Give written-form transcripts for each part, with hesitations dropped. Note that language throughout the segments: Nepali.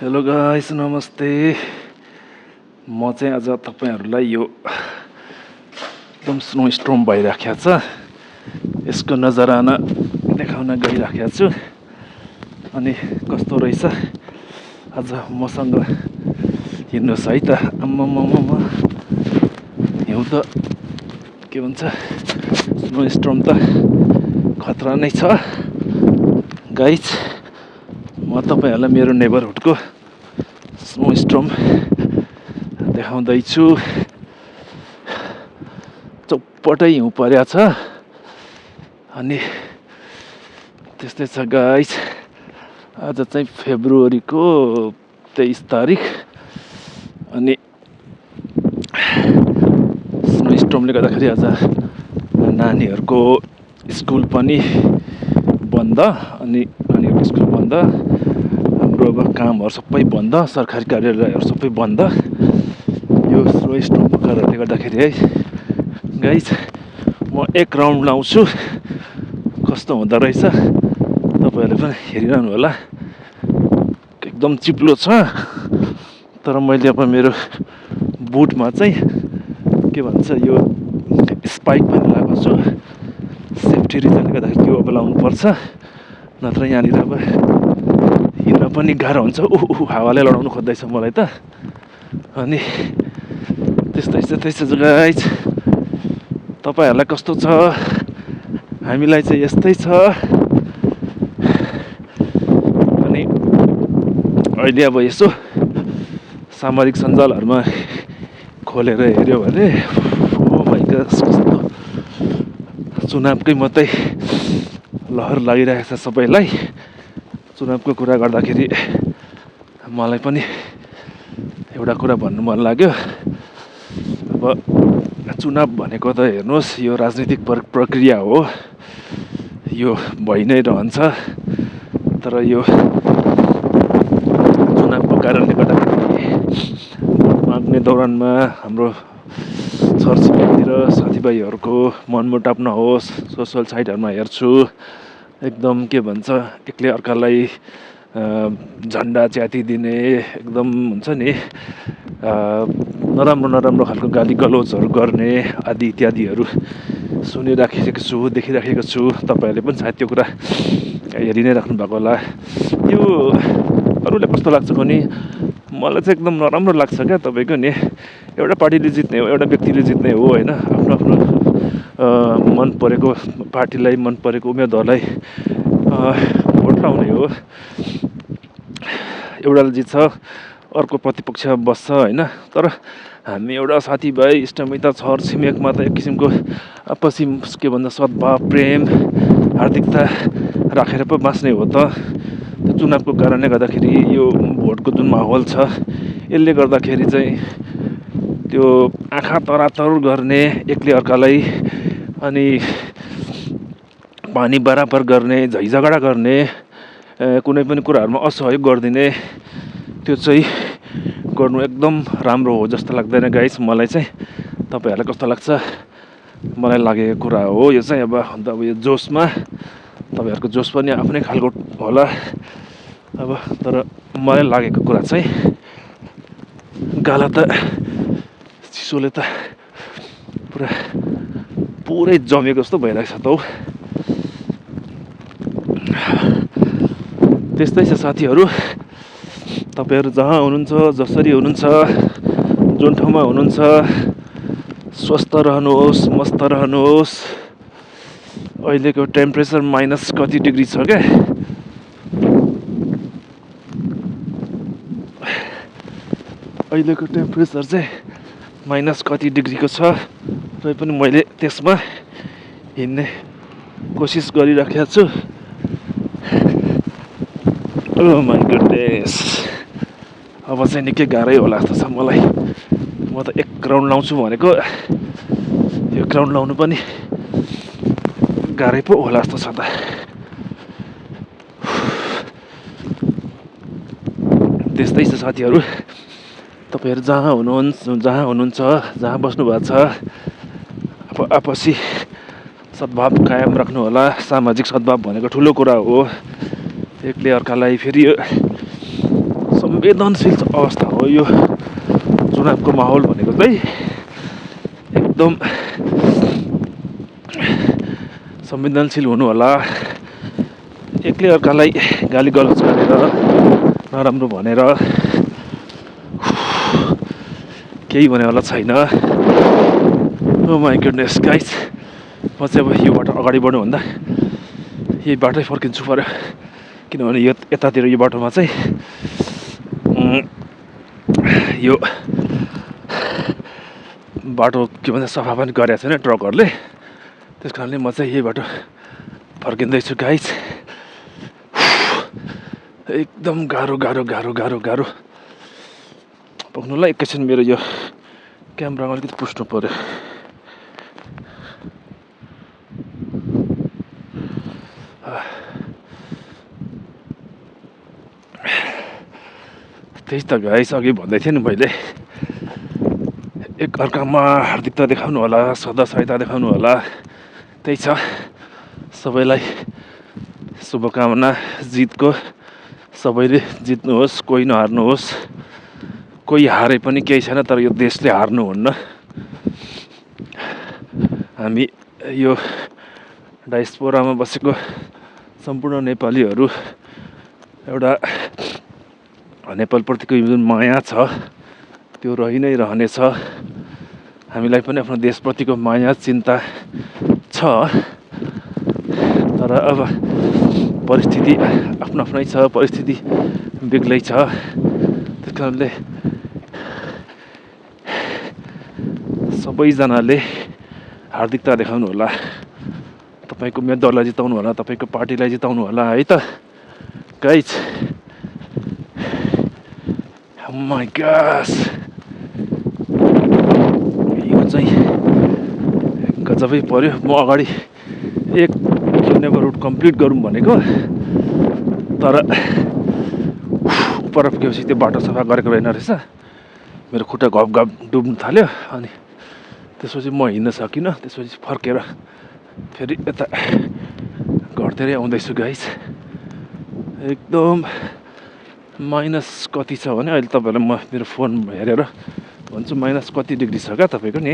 हेलो गाइस, नमस्ते। म चाहिँ आज तपाईहरुलाई यो एकदम स्नो स्टर्म भइराखेको छ यसको नजराना देखाउन गइराखेको छु। अनि कस्तो रहेछ आज मसँग हिँड्नुहोस् है त। आम्मामामा हिउँ त के भन्छ, स्नो स्टर्म त खतरा नै छ गाइस। म तपाईहरुलाई मेरो नेबरहुडको स्नो स्टर्म देखाउँदैछु। चौपटै हिउँ पर्या छ अनि त्यस्तै छ गाइस। आज चाहिँ फेब्रुअरीको 23 तारिक अनि स्नो स्टर्मले गर्दाखेरि आज नानीहरुको स्कुल पनि बन्द। अनि नानीहरुको स्कुल बन्द, हाम्रो अब कामहरु सबै बन्द, सरकारी कार्यालयहरु सबै बन्द यो स्नो स्टर्मको कारणले गर्दाखेरि है गाइस। म एक राउन्ड लाउँछु, कस्तो हुँदो रहेछ तपाईहरुले पनि हेरिरहनु होला। एकदम चिप्लो छ, तर मैले अब मेरो बुटमा चाहिँ के भन्छ यो स्पाइक पनि लगाएको छु सेफ्टी रिजनले गर्दाखेरि। त्यो अब लाउनु पर्छ, नत्र यहाँनिर अब हिँड्न पनि गाह्रो हुन्छ। हावाले लडाउनु खोज्दैछ मलाई त। अनि त्यस्तै छ गाइस। तपाईहरुलाई कस्तो छ? हामीलाई चाहिँ यस्तै छ। अनि अहिले अब यसो सामाजिक सञ्जालहरुमा खोलेर हेर्यो भने ओ माइ गॉड, कस्तो चुनावकै मात्रै लहर लागिरहेको छ सबैलाई। चुनावको कुरा गर्दाखेरि मलाई पनि एउटा कुरा भन्नु मन लाग्यो। अब चुनाव भनेको त हेर्नुहोस्, यो राजनीतिक प्रक्रिया हो, यो भइ नै रहन्छ। तर यो चुनावको कारणले गर्दाखेरि भोट माग्ने दौरानमा हाम्रो छरछिमेकीतिर साथीभाइहरुको मनमुटाव नहोस्, सोसल साइटहरुमा हेर्छु एकदम के भन्छ एकले अर्कालाई झन्डा च्यातिदिने, एकदम हुन्छ नि नराम्रो खालको गाली गलौजहरु गर्ने आदि इत्यादिहरु सुनिराखेको छु, देखिराखेको छु। तपाईहरुले पनि सायद त्यो कुरा हेरि नै राख्नु भएको होला। यो अरूलाई कस्तो लाग्छ भने मलाई चाहिँ एकदम नराम्रो लाग्छ क्या। तपाईको नि एउटा पार्टीले जित्ने हो, एउटा व्यक्तिले जित्ने हो हैन। आफ्नो आफ्नो मन परेको पार्टीलाई, मन परेको उम्मेदवारलाई भोट लाउने हो। एउटाले जित्छ, अर्को प्रतिपक्ष बस्छ हैन। तर हामी एउटा साथीभाइ, इष्टमित्र, छरछिमेकमा त एक किसिमको आपसी के भन्छ सद्भाव, प्रेम, हार्दिकता राखेर पो बाँच्ने हो त। त्यो चुनावको कारणले गर्दाखेरि यो भोटको जुन माहौल छ यसले गर्दाखेरि चाहिँ त्यो आँखा तरातर गर्ने, एकले अर्कालाई अनि पानी बराबर गर्ने, झैझगडा गर्ने, कुनै पनि कुराहरुमा असहयोग गरिदिने, त्यो चाहिँ गर्नु एकदम राम्रो हो जस्तो लाग्दैन गाइस मलाई चाहिँ। तपाईहरुलाई कस्तो लाग्छ? मलाई लागेको कुरा हो यो चाहिँ। अब यो जोशमा तपाईहरुको जोश पनि आफ्नै खालको होला अब, तर मलाई लागेको कुरा चाहिँ गाला त चिसोले त पुरै जमेको जस्तो भइरहेको छ त हौ। त्यस्तै छ साथीहरु। तपाईहरु जहाँ हुनुहुन्छ, जसरी हुनुहुन्छ, जुन ठाउँमा हुनुहुन्छ, स्वस्थ रहनुहोस्, मस्त रहनुहोस्। अहिलेको टेम्परेचर माइनस कति डिग्री छ के? अहिलेको टेम्परेचर चाहिँ माइनस कति डिग्रीको छ। तै पनि मैले त्यसमा हिँड्ने कोसिस गरिराखेको छु। ओ माइ गुडनेस, अब चाहिँ निकै गाह्रै होला जस्तो छ मलाई। म त एक राउन्ड लाउँछु भनेको, एक राउन्ड लाउनु पनि गाह्रै पो होला जस्तो छ त। त्यस्तै छ साथीहरु। तपाईहरु जहाँ हुनुहुन्छ, जहाँ बस्नु भएको छ, आपसी सद्भाव कायम राख्नु होला। सामाजिक सद्भाव भनेको ठुलो कुरा हो। एकले अर्कालाई फेरि संवेदनशील अवस्था हो यो चुनावको माहौल भनेको चाहिँ एकदम संवेदनशील हुनु होला। एकले अर्कालाई गाली गलौज गरेर नराम्रो भनेर केही भने होला छैन। ओ माई गुडनेस गाइस, म चाहिँ अब यो बाटो अगाडि बढ्नुभन्दा यही बाटै फर्किन्छु पऱ्यो, किनभने यो यतातिर यो बाटोमा चाहिँ यो बाटो के भन्छ सफा पनि गरेको छैन ट्रकहरूले, त्यस कारणले म चाहिँ यही बाटो फर्किँदैछु गाइस। एकदम गाह्रो गाह्रो गाह्रो गाह्रो गाह्रो पुग्नुलाई। एकैछिन मेरो यो क्यामेरामा अलिकति पुस्नु पऱ्यो। त्यही त गाइस, अघि भन्दै थिएँ नि मैले, एक अर्कामा हार्दिकता देखाउनु होला, सदा सहायता देखाउनु होला। त्यही छ, सबैलाई शुभकामना जितको। सबैले जित्नुहोस्, कोही नहार्नुहोस्। कोही हारे पनि केही छैन, तर यो देशले हार्नुहुन्न। हामी यो डायस्पोरामा बसेको सम्पूर्ण नेपालीहरू एउटा नेपालप्रतिको जुन माया छ त्यो रहि नै रहनेछ। हामीलाई पनि आफ्नो देशप्रतिको माया चिन्ता छ, तर अब परिस्थिति आफ्नो आफ्नै छ, परिस्थिति बेग्लै छ। त्यस कारणले सबैजनाले हार्दिकता देखाउनु होला, तपाईँको उम्मेदवारलाई जिताउनु होला, तपाईँको पार्टीलाई जिताउनु होला है त गाइज। माई गॉड, यो चाहिँ गजबै पर्यो। म अगाडि एक किलोमिटर रुट कम्प्लिट गरौँ भनेको, तर उपर पुगेपछि त्यो बाटो सफा गरेको रहेन रहेछ। मेरो खुट्टा घप घप डुब्नु थाल्यो, अनि त्यसपछि म हिँड्न सकिनँ। त्यसपछि फर्केर फेरि यता घरतिरै आउँदैछु गाइस। एकदम माइनस कति छ भने अहिले तपाईँहरूलाई म मेरो फोन हेरेर भन्छु, माइनस कति डिग्री छ क्या तपाईँको नि,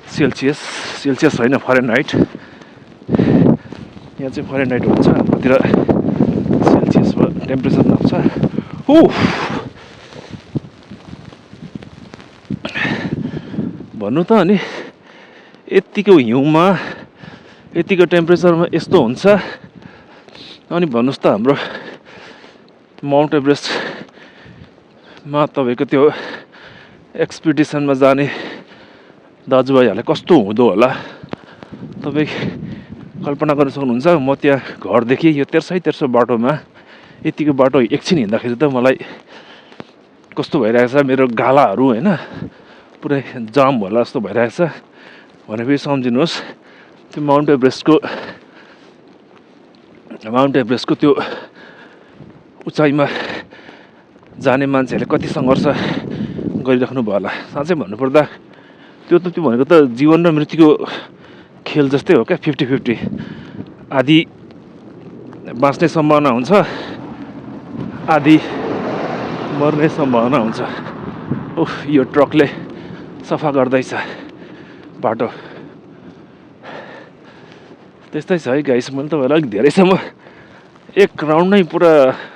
सेल्सियस होइन, फरेनहाइट। यहाँ चाहिँ फरेनहाइट हुन्छ, हाम्रोतिर सेल्सियसमा टेम्परेचर नाप्छ। भन्नु त, अनि यत्तिको हिउँमा यतिको टेम्परेचरमा यस्तो हुन्छ, अनि भन्नुहोस् त हाम्रो माउन्ट एभरेस्टमा तपाईँको त्यो एक्सपिडिसनमा जाने दाजुभाइहरूलाई कस्तो हुँदो होला तपाईँ कल्पना गर्न सक्नुहुन्छ। म त्यहाँ घरदेखि यो तेर्सो बाटोमा यतिको बाटो एकछिन हिँड्दाखेरि त मलाई कस्तो भइरहेको छ, मेरो गालाहरू होइन पुरै जाम होला जस्तो भइरहेको छ भनेपछि सम्झिनुहोस् त्यो माउन्ट एभरेस्टको त्यो उचाइमा जाने मान्छेहरूले कति सङ्घर्ष गरिराख्नु भयो होला। साँच्चै भन्नुपर्दा त्यो भनेको त जीवन र मृत्युको खेल जस्तै हो क्या, 50-50। आधी बाँच्ने सम्भावना हुन्छ, आधी मर्ने सम्भावना हुन्छ। उफ, यो ट्रकले सफा गर्दैछ बाटो। त्यस्तै छ है गाइस। मैले तपाईँलाई अलिक धेरैसम्म एक राउन्ड नै पुरा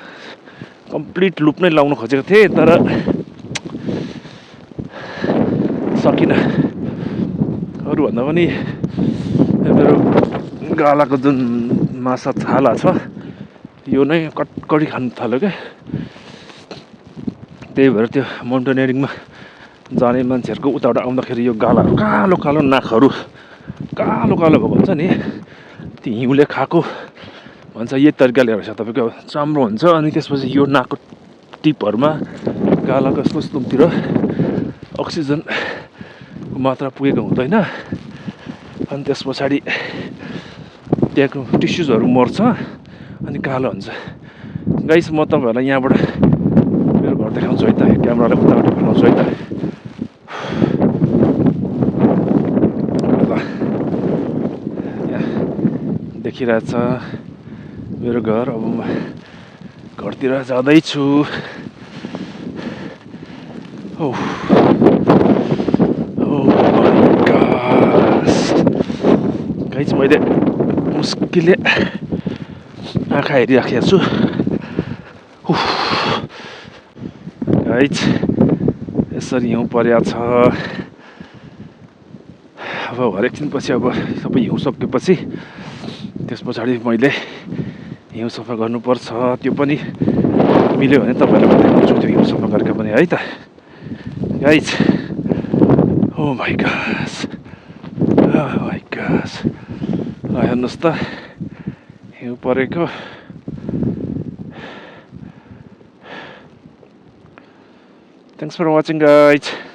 कम्प्लिट लुप नै लाउन खोजेको थिएँ, तर सकिनँ। अरूभन्दा पनि मेरो गालाको जुन माछा छाला छ यो नै कटकडी खानु थाल्यो क्या। त्यही भएर त्यो माउन्टेनियरिङमा जाने मान्छेहरूको उताबाट आउँदाखेरि यो गालाहरू कालो कालो, नाकहरू कालो कालो भएको हुन्छ नि, त्यो हिउँले खाएको भन्छ। यही तरिकाले रहेछ तपाईँको चाम्रो हुन्छ, अनि त्यसपछि यो नाकको टिपहरूमा गालाको सुस्तुमतिर अक्सिजनको मात्रा पुगेको हुँदैन, अनि त्यस पछाडि त्यहाँको टिस्युजहरू मर्छ अनि कालो हुन्छ। गाइस, म तपाईँहरूलाई यहाँबाट मेरो घर देखाउँछु है त, क्यामेरालाई उताबाट देखाउँछु है त। ल, यहाँ देखिरहेछ मेरो घर। अब म घरतिर जाँदैछु। Oh, oh my gosh. Guys मैले मुस्किलले आँखा हेरिराखेको छु गाइज यसरी हिउँ परेको छ अब हरेक दिनपछि अब सबै हिउँ सकेपछि त्यस पछाडि मैले हिउँ सफा गर्नुपर्छ त्यो पनि मिल्यो भने तपाईँहरूलाई म देखाउँछु त्यो हिउँ सफा गरेको पनि है त गाइज ओ माई गॉड हेर्नुहोस् त हिउँ परेको Thanks for watching guys.